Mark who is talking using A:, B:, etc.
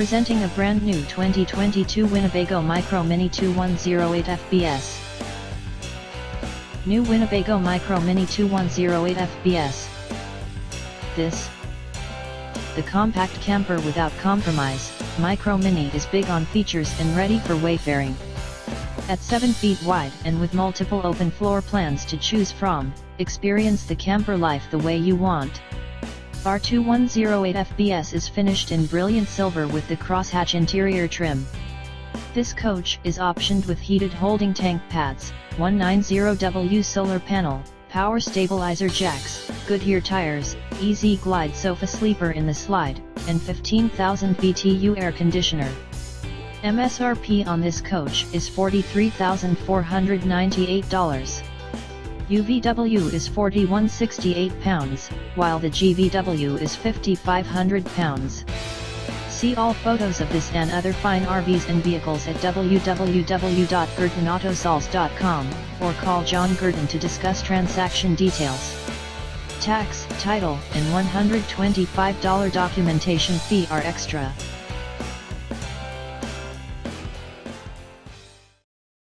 A: Presenting a brand new 2022 Winnebago Micro Mini 2108 FBS. New Winnebago Micro Mini 2108 FBS. The compact camper without compromise, Micro Mini is big on features and ready for wayfaring. At 7 feet wide and with multiple open floor plans to choose from, experience the camper life the way you want. Our 2108 FBS is finished in brilliant silver with the crosshatch interior trim. This coach is optioned with heated holding tank pads, 190W solar panel, power stabilizer jacks, Goodyear tires, easy glide sofa sleeper in the slide, and 15,000 BTU air conditioner. MSRP on this coach is $43,498. UVW is 4,168 pounds, while the GVW is 5,500 pounds. See all photos of this and other fine RVs and vehicles at www.gurdonautosols.com, or call John Gurdon to discuss transaction details. Tax, title, and $125 documentation fee are extra.